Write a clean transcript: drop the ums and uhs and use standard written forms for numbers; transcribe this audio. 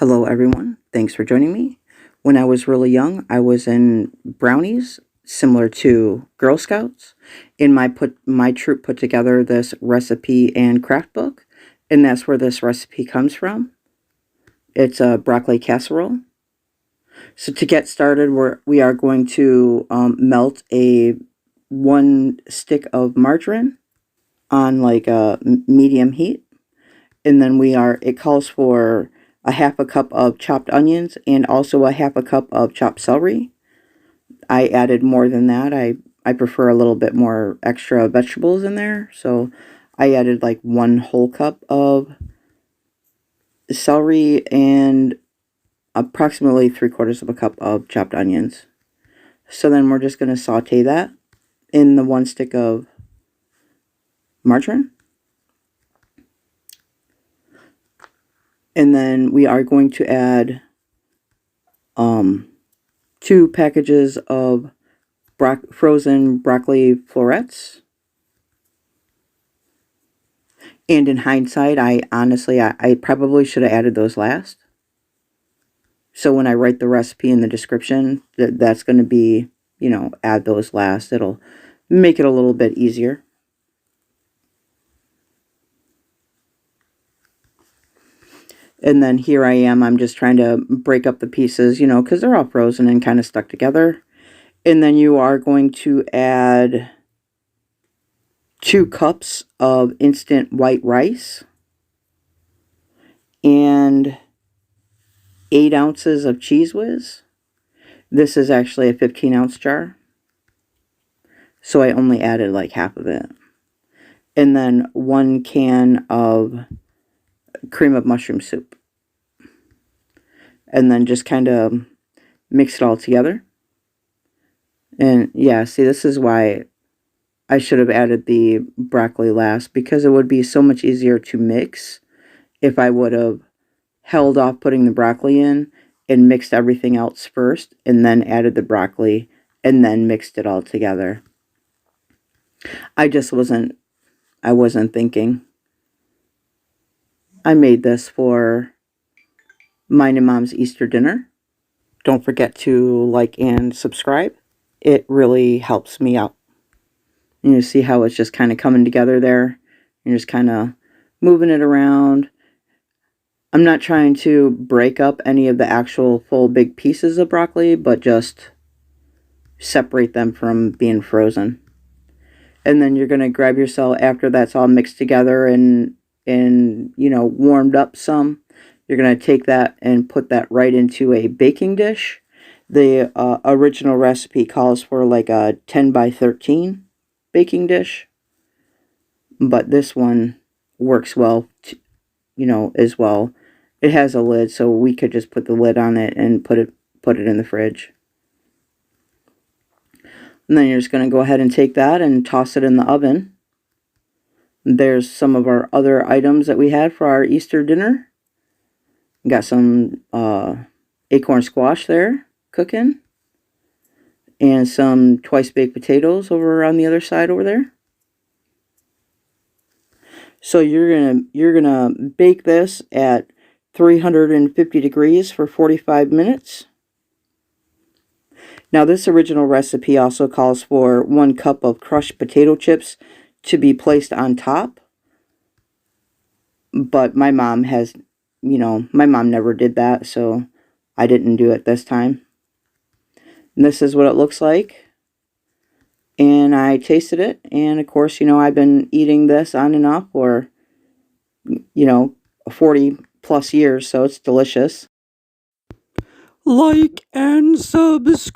Hello everyone, thanks for joining me. When I was really young, I was in brownies, similar to Girl Scouts, and my troop put together this recipe and craft book, and that's where this recipe comes from. It's a broccoli casserole. So to get started, we are going to melt a 1 stick of margarine on like a medium heat, and then it calls for a half a cup of chopped onions and also a half a cup of chopped celery. I added more than that. I prefer a little bit more extra vegetables in there, so I added like 1 whole cup of celery and approximately 3/4 of a cup of chopped onions. So then we're just going to saute that in the 1 stick of margarine. And then we are going to add 2 packages of frozen broccoli florets. And in hindsight, I probably should have added those last. So when I write the recipe in the description, that's going to be, add those last. It'll make it a little bit easier. And then here I am, I'm just trying to break up the pieces, because they're all frozen and kind of stuck together. And then you are going to add 2 cups of instant white rice and 8 ounces of cheese whiz. This is actually a 15-ounce jar, so I only added like half of it. And then 1 can of cream of mushroom soup. And then just kind of mix it all together. And yeah, see, this is why I should have added the broccoli last, because it would be so much easier to mix if I would have held off putting the broccoli in and mixed everything else first and then added the broccoli and then mixed it all together. I wasn't thinking. I made this for mine and Mom's Easter dinner. Don't forget to like and subscribe. It really helps me out. You see how it's just kind of coming together there? You're just kind of moving it around. I'm not trying to break up any of the actual full big pieces of broccoli, but just separate them from being frozen. And then you're going to grab yourself, after that's all mixed together and warmed up some, you're going to take that and put that right into a baking dish. The original recipe calls for like a 10 by 13 baking dish, but this one works well, as well. It has a lid, so we could just put the lid on it and put it in the fridge. And then you're just going to go ahead and take that and toss it in the oven. There's some of our other items that we had for our Easter dinner. Got some acorn squash there cooking, and some twice baked potatoes over on the other side over there. So you're gonna bake this at 350 degrees for 45 minutes. Now this original recipe also calls for 1 cup of crushed potato chips to be placed on top. But my mom never did that, so I didn't do it this time. And this is what it looks like. And I tasted it, and of course, I've been eating this on and off for, 40 plus years, so it's delicious. Like and subscribe.